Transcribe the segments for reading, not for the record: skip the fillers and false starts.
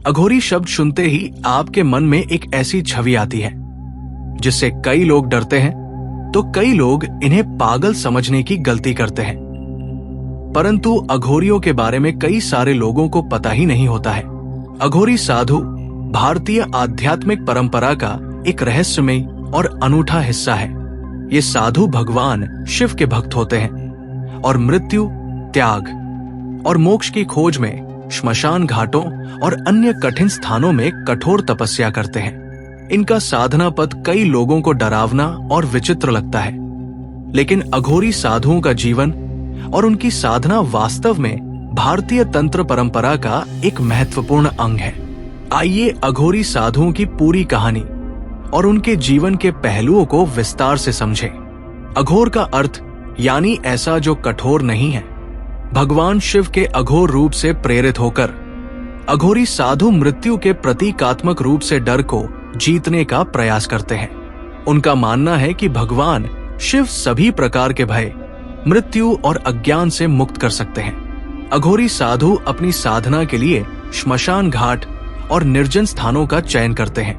अघोरी शब्द सुनते ही आपके मन में एक ऐसी छवि आती है जिससे कई लोग डरते हैं, तो कई लोग इन्हें पागल समझने की गलती करते हैं। परंतु अघोरियों के बारे में कई सारे लोगों को पता ही नहीं होता है। अघोरी साधु भारतीय आध्यात्मिक परंपरा का एक रहस्यमय और अनूठा हिस्सा है। ये साधु भगवान शिव के भक्त होते हैं और मृत्यु, त्याग और मोक्ष की खोज में श्मशान घाटों और अन्य कठिन स्थानों में कठोर तपस्या करते हैं। इनका साधना पथ कई लोगों को डरावना और विचित्र लगता है, लेकिन अघोरी साधुओं का जीवन और उनकी साधना वास्तव में भारतीय तंत्र परंपरा का एक महत्वपूर्ण अंग है। आइए अघोरी साधुओं की पूरी कहानी और उनके जीवन के पहलुओं को विस्तार से समझें। अघोर का अर्थ यानी ऐसा जो कठोर नहीं है। भगवान शिव के अघोर रूप से प्रेरित होकर अघोरी साधु मृत्यु के प्रतीकात्मक रूप से डर को जीतने का प्रयास करते हैं। उनका मानना है कि भगवान शिव सभी प्रकार के भय, मृत्यु और अज्ञान से मुक्त कर सकते हैं। अघोरी साधु अपनी साधना के लिए श्मशान घाट और निर्जन स्थानों का चयन करते हैं।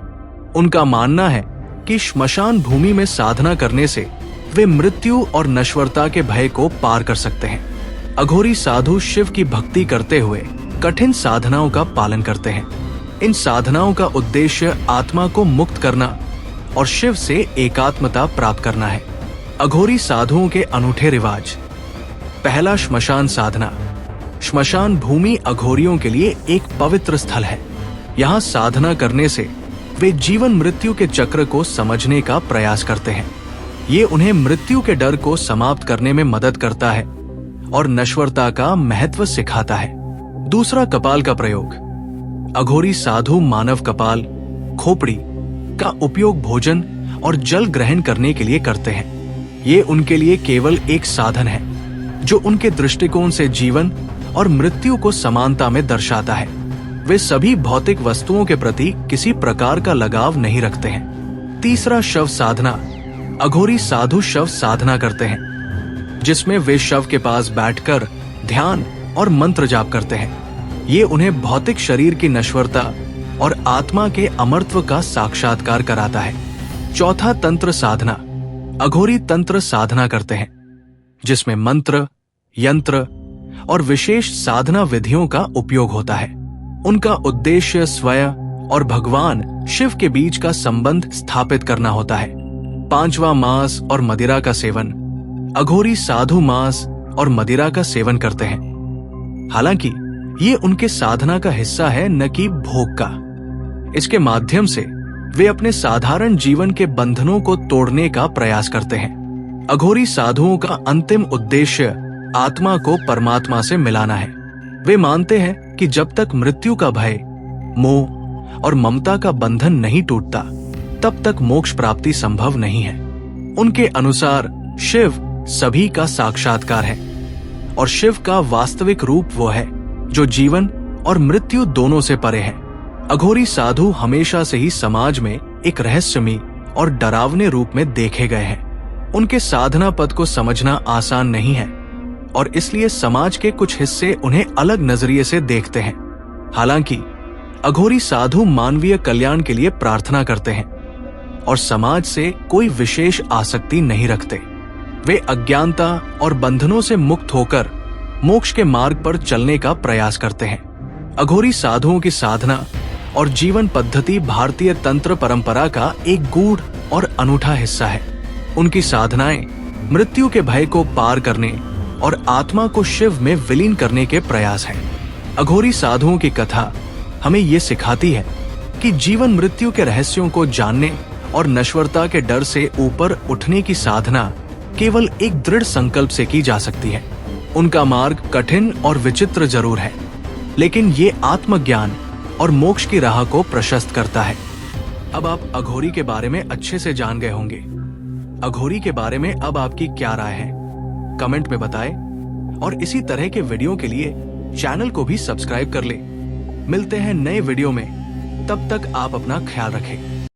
उनका मानना है कि श्मशान भूमि में साधना करने से वे मृत्यु और नश्वरता के भय को पार कर सकते हैं। अघोरी साधु शिव की भक्ति करते हुए कठिन साधनाओं का पालन करते हैं। इन साधनाओं का उद्देश्य आत्मा को मुक्त करना और शिव से एकात्मता प्राप्त करना है। अघोरी साधुओं के अनूठे रिवाज। पहला, श्मशान साधना। श्मशान भूमि अघोरियों के लिए एक पवित्र स्थल है। यहाँ साधना करने से वे जीवन मृत्यु के चक्र को समझने का प्रयास करते हैं। ये उन्हें मृत्यु के डर को समाप्त करने में मदद करता है और नश्वरता का महत्व सिखाता है। दूसरा, कपाल का प्रयोग। अघोरी साधु मानव कपाल, खोपड़ी का उपयोग भोजन और जल ग्रहण करने के लिए करते हैं। ये उनके लिए केवल एक साधन है जो उनके दृष्टिकोण से जीवन और मृत्यु को समानता में दर्शाता है। वे सभी भौतिक वस्तुओं के प्रति किसी प्रकार का लगाव नहीं रखते हैं। तीसरा, शव साधना। अघोरी साधु शव साधना करते हैं, जिसमें वे शव के पास बैठकर ध्यान और मंत्र जाप करते हैं। ये उन्हें भौतिक शरीर की नश्वरता और आत्मा के अमरत्व का साक्षात्कार कराता है। चौथा, तंत्र साधना। अघोरी तंत्र साधना करते हैं, जिसमें मंत्र, यंत्र और विशेष साधना विधियों का उपयोग होता है। उनका उद्देश्य स्वयं और भगवान शिव के बीच का संबंध स्थापित करना होता है। पांचवा, मांस और मदिरा का सेवन। अघोरी साधु मांस और मदिरा का सेवन करते हैं, हालांकि ये उनके साधना का हिस्सा है, न कि भोग का। इसके माध्यम से वे अपने साधारण जीवन के बंधनों को तोड़ने का प्रयास करते हैं। अघोरी साधुओं का अंतिम उद्देश्य आत्मा को परमात्मा से मिलाना है। वे मानते हैं कि जब तक मृत्यु का भय, मोह और ममता का बंधन नहीं टूटता, तब तक मोक्ष प्राप्ति संभव नहीं है। उनके अनुसार शिव सभी का साक्षात्कार है और शिव का वास्तविक रूप वो है जो जीवन और मृत्यु दोनों से परे है। अघोरी साधु हमेशा से ही समाज में एक रहस्यमयी और डरावने रूप में देखे गए हैं। उनके साधना पद को समझना आसान नहीं है और इसलिए समाज के कुछ हिस्से उन्हें अलग नजरिए से देखते हैं। हालांकि अघोरी साधु मानवीय कल्याण के लिए प्रार्थना करते हैं और समाज से कोई विशेष आसक्ति नहीं रखते। वे अज्ञानता और बंधनों से मुक्त होकर मोक्ष के मार्ग पर चलने का प्रयास करते हैं। अघोरी साधुओं की साधना और जीवन पद्धति भारतीय तंत्र परंपरा का एक गूढ़ और अनूठा हिस्सा है। उनकी साधनाएं मृत्यु के भय को पार करने और आत्मा को शिव में विलीन करने के प्रयास हैं। अघोरी साधुओं की कथा हमें ये सिखाती है कि जीवन मृत्यु के रहस्यों को जानने और नश्वरता के डर से ऊपर उठने की साधना केवल एक दृढ़ संकल्प से की जा सकती है। उनका मार्ग कठिन और विचित्र जरूर है, लेकिन ये आत्मज्ञान और मोक्ष की राह को प्रशस्त करता है। अब आप अघोरी के बारे में अच्छे से जान गए होंगे। अघोरी के बारे में अब आपकी क्या राय है, कमेंट में बताएं और इसी तरह के वीडियो के लिए चैनल को भी सब्सक्राइब कर लें। मिलते हैं नए वीडियो में, तब तक आप अपना ख्याल रखें।